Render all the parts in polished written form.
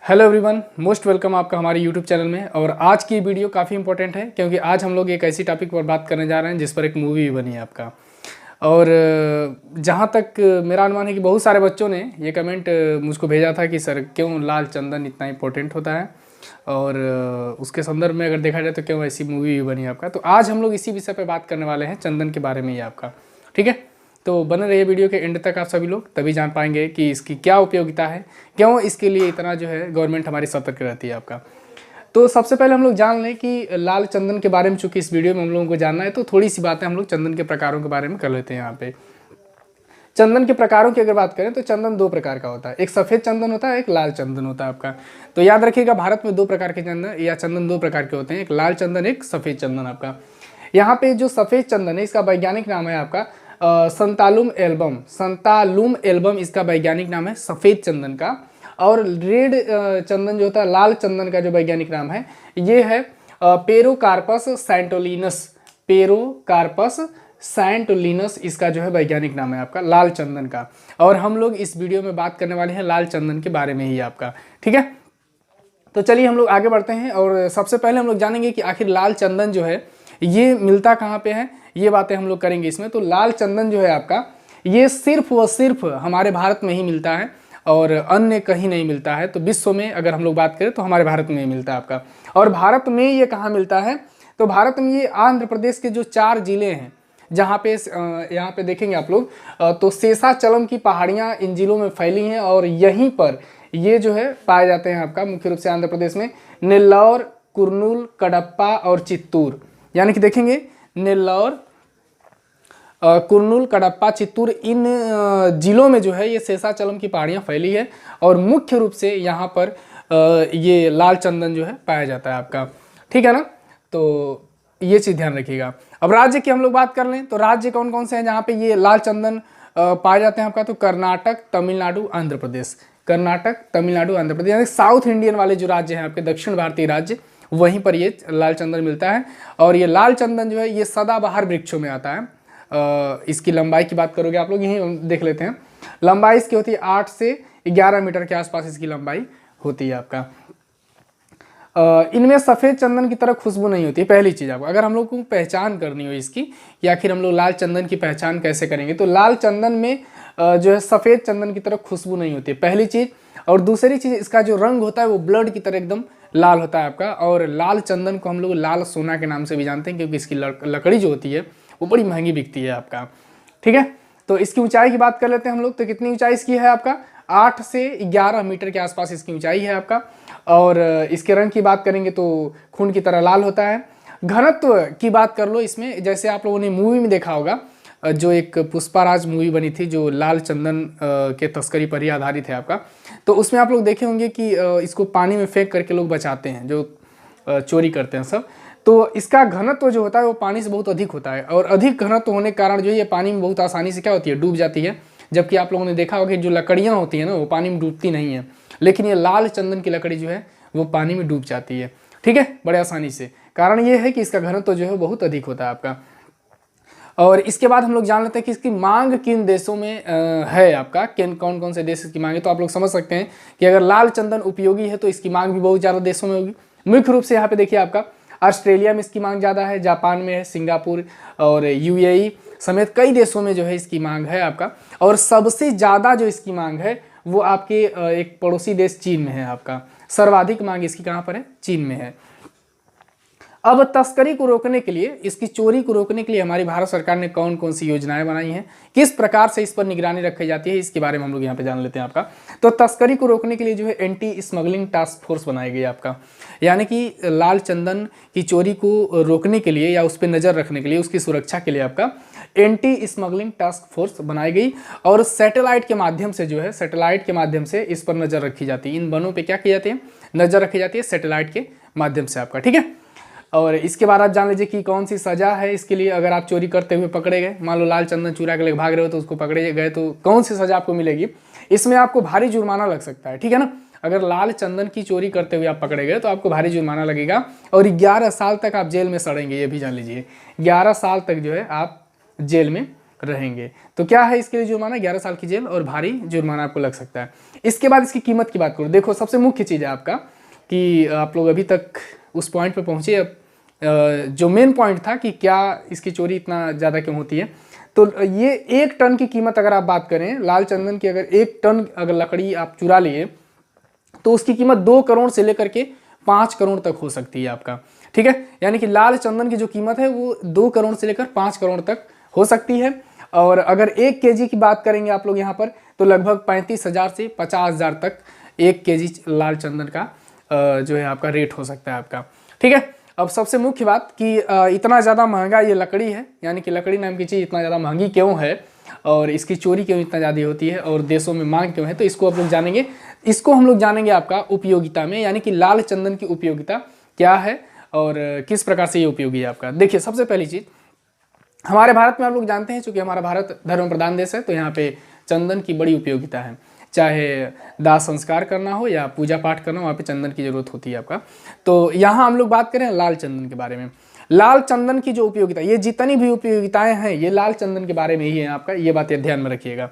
Hello everyone, most welcome आपका हमारे YouTube channel में। और आज की वीडियो काफ़ी इंपॉर्टेंट है क्योंकि आज हम लोग एक ऐसी टॉपिक पर बात करने जा रहे हैं जिस पर एक मूवी भी बनी है आपका। और जहाँ तक मेरा अनुमान है कि बहुत सारे बच्चों ने ये कमेंट मुझको भेजा था कि सर क्यों लाल चंदन इतना इंपॉर्टेंट होता है और उसके संदर्भ में अगर देखा जाए तो क्यों ऐसी मूवी भी बनी है आपका। तो आज हम लोग इसी विषय पर बात करने वाले हैं, चंदन के बारे में ही आपका। ठीक है, तो बने रहिए वीडियो के एंड तक आप सभी लोग, तभी जान पाएंगे कि इसकी क्या उपयोगिता है, क्यों इसके लिए इतना जो है गवर्नमेंट हमारी सतर्क रहती है आपका। तो सबसे पहले हम लोग जान लें कि लाल चंदन के बारे में, चूंकि इस वीडियो में हम लोगों को जानना है तो थोड़ी सी बातें हम लोग चंदन के प्रकारों के बारे में कर लेते हैं यहाँ पे। चंदन के प्रकारों की अगर बात करें तो चंदन दो प्रकार का होता है, एक सफ़ेद चंदन होता है, एक लाल चंदन होता है आपका। तो याद रखिएगा, भारत में दो प्रकार के चंदन दो प्रकार के होते हैं, एक लाल चंदन, एक सफ़ेद चंदन आपका। यहाँ पे जो सफ़ेद चंदन है इसका वैज्ञानिक नाम है आपका संतालुम एल्बम इसका वैज्ञानिक नाम है सफ़ेद चंदन का। और रेड चंदन जो होता है, लाल चंदन का जो वैज्ञानिक नाम है ये है पेरोकार्पस सैंटोलिनस इसका जो है वैज्ञानिक नाम है आपका लाल चंदन का। और हम लोग इस वीडियो में बात करने वाले हैं लाल चंदन के बारे में ही आपका। ठीक है, तो चलिए हम लोग आगे बढ़ते हैं और सबसे पहले हम लोग जानेंगे कि आखिर लाल चंदन जो है ये मिलता कहाँ पे है, ये बातें हम लोग करेंगे इसमें। तो लाल चंदन जो है आपका ये सिर्फ व सिर्फ हमारे भारत में ही मिलता है और अन्य कहीं नहीं मिलता है। तो विश्व में अगर हम लोग बात करें तो हमारे भारत में ही मिलता है आपका। और भारत में ये कहाँ मिलता है, तो भारत में ये आंध्र प्रदेश के जो 4 जिले हैं जहाँ पे यहाँ पे देखेंगे आप लोग तो शेषाचलम की पहाड़ियाँ इन जिलों में फैली हैं और यहीं पर ये जो है पाए जाते हैं आपका मुख्य रूप से आंध्र प्रदेश में। नेल्लौर, कुर्नूल, कडप्पा और चित्तूर, यानी कि देखेंगे नेल्लौर, कुर्नूल, कडप्पा, चित्तूर, इन जिलों में जो है ये शेषाचलम की पहाड़ियाँ फैली है और मुख्य रूप से यहाँ पर ये लाल चंदन जो है पाया जाता है आपका। ठीक है ना, तो ये चीज़ ध्यान रखिएगा। अब राज्य की हम लोग बात कर लें तो राज्य कौन कौन से हैं जहाँ पे ये लाल चंदन पाए जाते हैं आपका, तो कर्नाटक, तमिलनाडु, आंध्र प्रदेश। कर्नाटक, तमिलनाडु, आंध्र प्रदेश, यानी साउथ इंडियन वाले जो राज्य हैं आपके, दक्षिण भारतीय राज्य, वहीं पर ये लाल चंदन मिलता है। और ये लाल चंदन जो है ये सदाबहार वृक्षों में आता है। इसकी लंबाई की बात करोगे आप लोग, यहीं देख लेते हैं। लंबाई इसकी होती है 8 से 11 मीटर के आसपास इसकी लंबाई होती है आपका। इनमें सफ़ेद चंदन की तरह खुशबू नहीं होती है, पहली चीज़ आपको। अगर हम लोग को पहचान करनी हो इसकी या आखिर हम लोग लाल चंदन की पहचान कैसे करेंगे, तो लाल चंदन में जो है सफ़ेद चंदन की तरह खुशबू नहीं होती है, पहली चीज़। और दूसरी चीज़, इसका जो रंग होता है वो ब्लड की तरह एकदम लाल होता है आपका। और लाल चंदन को हम लोग लाल सोना के नाम से भी जानते हैं क्योंकि इसकी लकड़ी जो होती है वो बड़ी महंगी बिकती है आपका। ठीक है, तो इसकी ऊंचाई की बात कर लेते हैं हम लोग। तो कितनी ऊंचाई इसकी है आपका, 8 से 11 मीटर के आसपास इसकी ऊंचाई है आपका। और इसके रंग की बात करेंगे तो खून की तरह लाल होता है। घनत्व की बात कर लो इसमें, जैसे आप लोगों ने मूवी में देखा होगा, जो एक पुष्पाराज मूवी बनी थी जो लाल चंदन के तस्करी पर ही आधारित है आपका। तो उसमें आप लोग देखे होंगे कि इसको पानी में फेंक करके लोग बचाते हैं, जो चोरी करते हैं सब। तो इसका घनत्व जो होता है वो पानी से बहुत अधिक होता है और अधिक घनत्व होने के कारण जो ये पानी में बहुत आसानी से क्या होती है, डूब जाती है। जबकि आप लोगों ने देखा होगा कि जो लकड़ियाँ होती हैं ना वो पानी में डूबती नहीं है, लेकिन ये लाल चंदन की लकड़ी जो है वो पानी में डूब जाती है। ठीक है, बड़े आसानी से। कारण ये है कि इसका घनत्व जो है बहुत अधिक होता है आपका। और इसके बाद हम लोग जान लेते हैं कि इसकी मांग किन देशों में है आपका, कौन कौन से देश की मांग है। तो आप लोग समझ सकते हैं कि अगर लाल चंदन उपयोगी है तो इसकी मांग भी बहुत ज़्यादा देशों में होगी। मुख्य रूप से यहाँ पे देखिए आपका ऑस्ट्रेलिया में इसकी मांग ज़्यादा है, जापान में है, सिंगापुर और यूएई समेत कई देशों में जो है इसकी मांग है आपका। और सबसे ज़्यादा जो इसकी मांग है वो आपके एक पड़ोसी देश चीन में है आपका। सर्वाधिक मांग इसकी कहाँ पर है, चीन में है। अब तस्करी को रोकने के लिए, इसकी चोरी को रोकने के लिए हमारी भारत सरकार ने कौन कौन सी योजनाएं बनाई हैं, किस प्रकार से इस पर निगरानी रखी जाती है, इसके बारे में हम लोग यहाँ पे जान लेते हैं आपका। तो तस्करी को रोकने के लिए जो है एंटी स्मगलिंग टास्क फोर्स बनाई गई आपका, यानी कि लाल चंदन की चोरी को रोकने के लिए या उस पर नज़र रखने के लिए, उसकी सुरक्षा के लिए आपका एंटी स्मगलिंग टास्क फोर्स बनाई गई। और सैटेलाइट के माध्यम से जो है, सैटेलाइट के माध्यम से इस पर नज़र रखी जाती है, इन वनों पर क्या की जाती है, नज़र रखी जाती है सैटेलाइट के माध्यम से आपका। ठीक है, और इसके बाद आप जान लीजिए कि कौन सी सज़ा है इसके लिए। अगर आप चोरी करते हुए पकड़े गए, मान लो लाल चंदन चुरा के लेकर भाग रहे हो तो उसको पकड़े गए तो कौन सी सज़ा आपको मिलेगी, इसमें आपको भारी जुर्माना लग सकता है। ठीक है ना, अगर लाल चंदन की चोरी करते हुए आप पकड़े गए तो आपको भारी जुर्माना लगेगा और 11 साल तक आप जेल में सड़ेंगे, ये भी जान लीजिए। 11 साल तक जो है आप जेल में रहेंगे। तो क्या है इसके लिए जुर्माना, 11 साल की जेल और भारी जुर्माना आपको लग सकता है। इसके बाद इसकी कीमत की बात करूँ, देखो सबसे मुख्य चीज़ है आपका कि आप लोग अभी तक उस पॉइंट पे पहुँचे। अब जो मेन पॉइंट था कि क्या इसकी चोरी इतना ज़्यादा क्यों होती है, तो ये 1 टन की कीमत अगर आप बात करें लाल चंदन की, अगर 1 टन अगर लकड़ी आप चुरा लिए तो उसकी कीमत 2 करोड़ से लेकर के 5 करोड़ तक हो सकती है आपका। ठीक है, यानी कि लाल चंदन की जो कीमत है वो 2 करोड़ से लेकर 5 करोड़ तक हो सकती है। और अगर 1 केजी की बात करेंगे आप लोग यहाँ पर, तो लगभग 35,000 से 50,000 तक 1 केजी लाल चंदन का जो है आपका रेट हो सकता है आपका। ठीक है, अब सबसे मुख्य बात कि इतना ज़्यादा महंगा ये लकड़ी है, यानी कि लकड़ी नाम की चीज़ इतना ज़्यादा महंगी क्यों है और इसकी चोरी क्यों इतना ज़्यादा होती है और देशों में मांग क्यों है, तो इसको आप लोग जानेंगे। इसको हम लोग जानेंगे आपका उपयोगिता में, यानी कि लाल चंदन की उपयोगिता क्या है और किस प्रकार से ये उपयोगी है आपका। देखिए सबसे पहली चीज़, हमारे भारत में आप लोग जानते हैं चूँकि हमारा भारत धर्म प्रधान देश है, तो यहाँ पे चंदन की बड़ी उपयोगिता है। चाहे दाह संस्कार करना हो या पूजा पाठ करना हो, वहाँ पे चंदन की ज़रूरत होती है आपका। तो यहाँ हम लोग बात करें लाल चंदन के बारे में। लाल चंदन की जो उपयोगिता, ये जितनी भी उपयोगिताएं हैं ये लाल चंदन के बारे में ही है आपका, ये बात ध्यान में रखिएगा।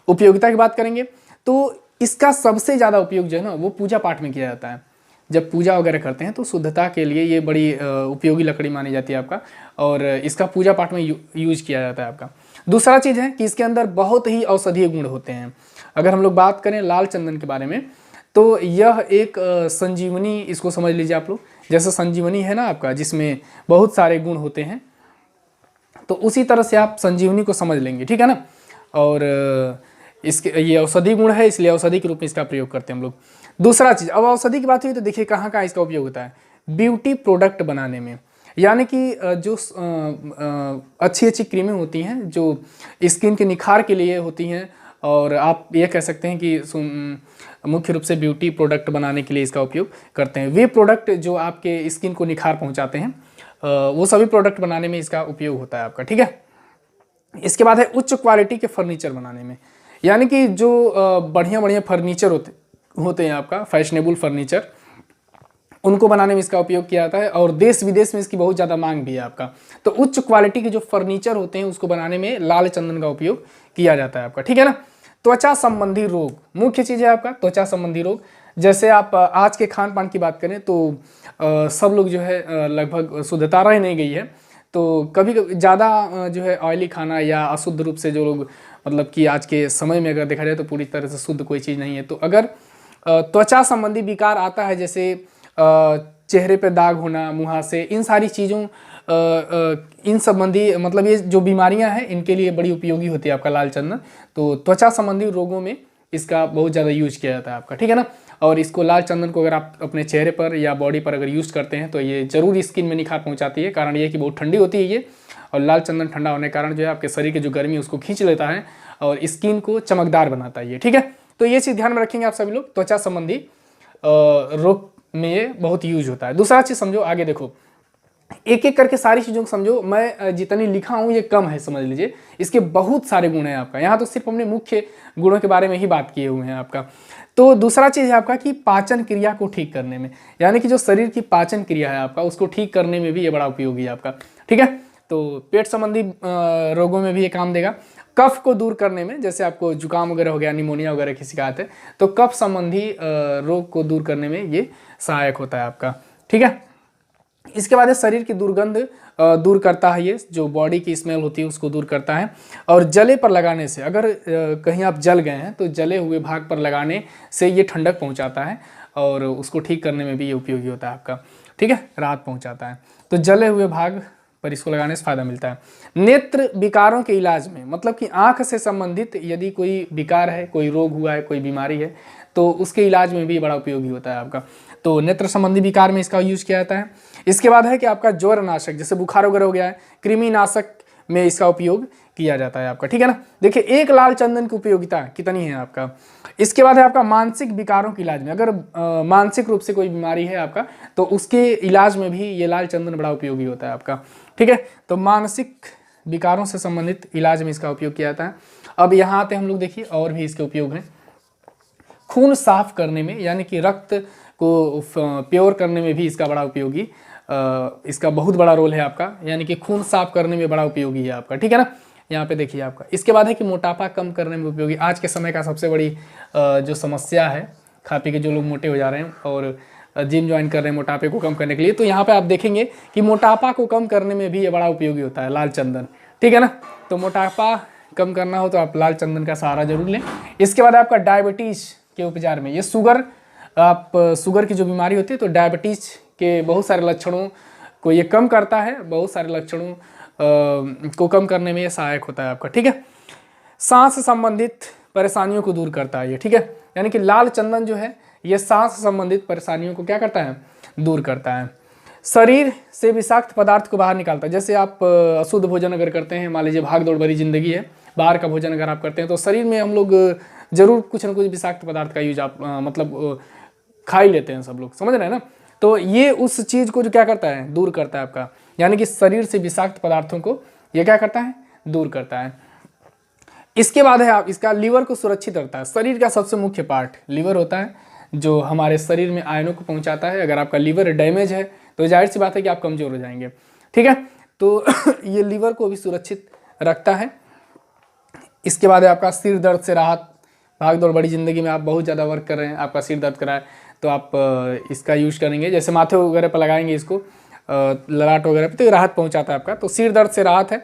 उपयोगिता की बात करेंगे तो इसका सबसे ज़्यादा उपयोग जो है ना वो पूजा पाठ में किया जाता है। जब पूजा वगैरह करते हैं तो शुद्धता के लिए ये बड़ी उपयोगी लकड़ी मानी जाती है आपका, और इसका पूजा पाठ में यूज किया जाता है आपका। दूसरा चीज़ है कि इसके अंदर बहुत ही औषधीय गुण होते हैं। अगर हम लोग बात करें लाल चंदन के बारे में, तो यह एक संजीवनी, इसको समझ लीजिए आप लोग, जैसे संजीवनी है ना आपका जिसमें बहुत सारे गुण होते हैं, तो उसी तरह से आप संजीवनी को समझ लेंगे। ठीक है ना, और इसके ये औषधि गुण है, इसलिए औषधि के रूप में इसका प्रयोग करते हैं हम लोग। दूसरा चीज़, अब औषधि की बात हुई तो देखिए कहाँ कहाँ इसका उपयोग होता है, ब्यूटी प्रोडक्ट बनाने में, यानी कि जो अच्छी अच्छी क्रीमें होती हैं जो स्किन के निखार के लिए होती हैं, और आप ये कह सकते हैं कि मुख्य रूप से ब्यूटी प्रोडक्ट बनाने के लिए इसका उपयोग करते हैं। वे प्रोडक्ट जो आपके स्किन को निखार पहुंचाते हैं, वो सभी प्रोडक्ट बनाने में इसका उपयोग होता है आपका। ठीक है, इसके बाद है उच्च क्वालिटी के फर्नीचर बनाने में, यानी कि जो बढ़िया बढ़िया फर्नीचर होते हैं आपका, फैशनेबल फर्नीचर, उनको बनाने में इसका उपयोग किया जाता है, और देश विदेश में इसकी बहुत ज़्यादा मांग भी है आपका। तो उच्च क्वालिटी के जो फर्नीचर होते हैं उसको बनाने में लाल चंदन का उपयोग किया जाता है आपका। ठीक है ना। त्वचा संबंधी रोग मुख्य चीज़ है आपका, त्वचा संबंधी रोग। जैसे आप आज के खान पान की बात करें तो सब लोग जो है लगभग शुद्धता रह नहीं गई है, तो कभी ज़्यादा जो है ऑयली खाना या अशुद्ध रूप से जो लोग, मतलब कि आज के समय में अगर देखा जाए तो पूरी तरह से शुद्ध कोई चीज़ नहीं है। तो अगर त्वचा संबंधी विकार आता है, जैसे चेहरे पे दाग होना, मुहासे, इन सारी चीज़ों इन संबंधी, मतलब ये जो बीमारियां हैं इनके लिए बड़ी उपयोगी होती है आपका लाल चंदन। तो त्वचा संबंधी रोगों में इसका बहुत ज़्यादा यूज किया जाता है आपका। ठीक है ना। और इसको लाल चंदन को अगर आप अपने चेहरे पर या बॉडी पर अगर यूज़ करते हैं तो ये जरूर स्किन में निखार पहुंचाती है। कारण ये कि बहुत ठंडी होती है ये, और लाल चंदन ठंडा होने के कारण जो है आपके शरीर की जो गर्मी है उसको खींच लेता है और स्किन को चमकदार बनाता है ये। ठीक है, तो ये चीज़ ध्यान में रखेंगे आप सभी लोग, त्वचा संबंधी रोग में ये बहुत यूज होता है। दूसरा चीज़ समझो, आगे देखो, एक एक करके सारी चीज़ों को समझो। मैं जितनी लिखा हूँ ये कम है, समझ लीजिए, इसके बहुत सारे गुण हैं आपका। यहाँ तो सिर्फ हमने मुख्य गुणों के बारे में ही बात किए हुए हैं आपका। तो दूसरा चीज़ है आपका कि पाचन क्रिया को ठीक करने में, यानी कि जो शरीर की पाचन क्रिया है आपका उसको ठीक करने में भी ये बड़ा उपयोगी है आपका। ठीक है, तो पेट संबंधी रोगों में भी ये काम देगा। कफ को दूर करने में, जैसे आपको जुकाम वगैरह हो गया, निमोनिया वगैरह की शिकायत है, तो कफ संबंधी रोग को दूर करने में ये सहायक होता है आपका। ठीक है, इसके बाद शरीर की दुर्गंध दूर करता है, ये जो बॉडी की स्मेल होती है उसको दूर करता है। और जले पर लगाने से, अगर कहीं आप जल गए हैं तो जले हुए भाग पर लगाने से ये ठंडक पहुंचाता है और उसको ठीक करने में भी ये उपयोगी होता है आपका। ठीक है, राहत पहुंचाता है। तो जले हुए भाग पर इसको लगाने से फायदा मिलता है। नेत्र विकारों के इलाज में, मतलब कि आंख से संबंधित यदि कोई विकार है, कोई रोग हुआ है, कोई बीमारी है, तो उसके इलाज में भी बड़ा उपयोगी होता है आपका। तो नेत्र संबंधी विकार में इसका यूज किया जाता है। इसके बाद है कि आपका ज्वर नाशक, जैसे बुखार वगैरह हो गया है, कृमि नाशक में इसका उपयोग किया जाता है आपका। ठीक है ना। देखिए एक लाल चंदन की उपयोगिता कितनी है आपका। इसके बाद है आपका मानसिक विकारों के इलाज में, अगर मानसिक रूप से कोई बीमारी है आपका तो उसके इलाज में भी ये लाल चंदन बड़ा उपयोगी होता है आपका। ठीक है, तो मानसिक विकारों से संबंधित इलाज में इसका उपयोग किया जाता है। अब यहाँ आते हैं हम लोग, देखिए और भी इसके उपयोग हैं। खून साफ करने में, यानी कि रक्त को प्योर करने में भी इसका बड़ा उपयोगी, इसका बहुत बड़ा रोल है आपका, यानी कि खून साफ करने में बड़ा उपयोगी है आपका। ठीक है ना। यहाँ पे देखिए आपका। इसके बाद है कि मोटापा कम करने में उपयोगी, आज के समय का सबसे बड़ी जो समस्या है, खा पी के जो लोग मोटे हो जा रहे हैं और जिम ज्वाइन कर रहे हैं मोटापे को कम करने के लिए, तो यहाँ पे आप देखेंगे कि मोटापा को कम करने में भी ये बड़ा उपयोगी होता है लाल चंदन, ठीक है ना। तो मोटापा कम करना हो तो आप लाल चंदन का सहारा जरूर लें। इसके बाद आपका डायबिटीज़ के उपचार में, ये शुगर की जो बीमारी होती है तो डायबिटीज़ के बहुत सारे लक्षणों को ये कम करता है, बहुत सारे लक्षणों को कम करने में ये सहायक होता है आपका, ठीक है। सांस संबंधित परेशानियों को दूर करता है ये, ठीक है। यानी कि लाल चंदन जो है ये सांस संबंधित परेशानियों को क्या करता है, दूर करता है। शरीर से विषाक्त पदार्थ को बाहर निकालता है। जैसे आप अशुद्ध भोजन अगर करते हैं, मान लीजिए भाग दौड़ भरी जिंदगी है, बाहर का भोजन अगर आप करते हैं तो शरीर में हम लोग जरूर कुछ ना कुछ विषाक्त पदार्थ का यूज आप मतलब खा ही लेते हैं सब लोग, समझ रहे हैं ना। तो ये उस चीज़ को जो क्या करता है, दूर करता है आपका, यानी कि शरीर से विषाक्त पदार्थों को ये क्या करता है, दूर करता है। इसके बाद है आप इसका लीवर को सुरक्षित रखता है। शरीर का सबसे मुख्य पार्ट लीवर होता है जो हमारे शरीर में आयनों को पहुंचाता है। अगर आपका लीवर डैमेज है तो जाहिर सी बात है कि आप कमजोर हो जाएंगे, ठीक है। तो ये लीवर को भी सुरक्षित रखता है। इसके बाद है आपका सिर दर्द से राहत। भाग दौड़ बड़ी ज़िंदगी में आप बहुत ज़्यादा वर्क कर रहे हैं, आपका सिर दर्द कर रहा है तो आप इसका यूज करेंगे, जैसे माथे वगैरह पर लगाएंगे इसको, ललाट वगैरह पे, तो राहत पहुंचाता है आपका। तो सिर दर्द से राहत है।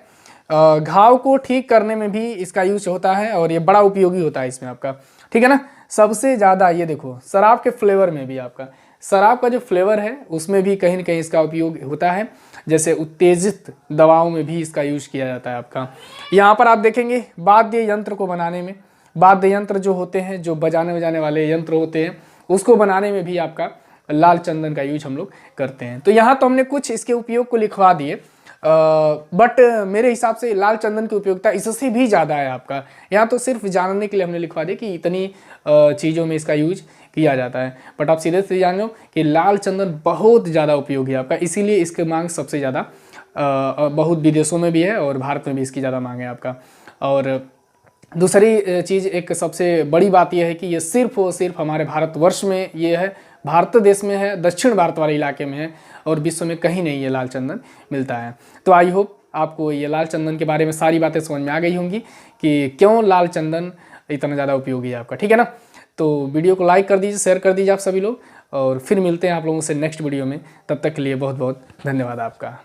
घाव को ठीक करने में भी इसका यूज होता है और ये बड़ा उपयोगी होता है इसमें आपका, ठीक है ना। सबसे ज़्यादा ये देखो शराब के फ्लेवर में भी आपका, शराब का जो फ्लेवर है उसमें भी कहीं ना कहीं इसका उपयोग होता है। जैसे उत्तेजित दवाओं में भी इसका यूज किया जाता है आपका। यहाँ पर आप देखेंगे वाद्य यंत्र को बनाने में, वाद्य यंत्र जो होते हैं, जो बजाने वाले यंत्र होते हैं, उसको बनाने में भी आपका लाल चंदन का यूज हम लोग करते हैं। तो यहाँ तो हमने कुछ इसके उपयोग को लिखवा दिए, बट मेरे हिसाब से लाल चंदन की उपयोगिता इससे भी ज़्यादा है आपका। यहाँ तो सिर्फ जानने के लिए हमने लिखवा दिया कि इतनी चीज़ों में इसका यूज किया जाता है, बट आप सीधे से जान लो कि लाल चंदन बहुत ज़्यादा उपयोगी है आपका। इसीलिए इसकी मांग सबसे ज़्यादा बहुत विदेशों में भी है और भारत में भी इसकी ज़्यादा मांग है आपका। और दूसरी चीज़, एक सबसे बड़ी बात यह है कि ये सिर्फ और सिर्फ हमारे भारतवर्ष में ये है, भारत देश में है, दक्षिण भारत वाले इलाके में है, और विश्व में कहीं नहीं ये लाल चंदन मिलता है। तो आई होप आपको ये लाल चंदन के बारे में सारी बातें समझ में आ गई होंगी कि क्यों लाल चंदन इतना ज़्यादा उपयोगी है आपका, ठीक है ना। तो वीडियो को लाइक कर दीजिए, शेयर कर दीजिए आप सभी लोग, और फिर मिलते हैं आप लोगों से नेक्स्ट वीडियो में। तब तक के लिए बहुत बहुत धन्यवाद आपका।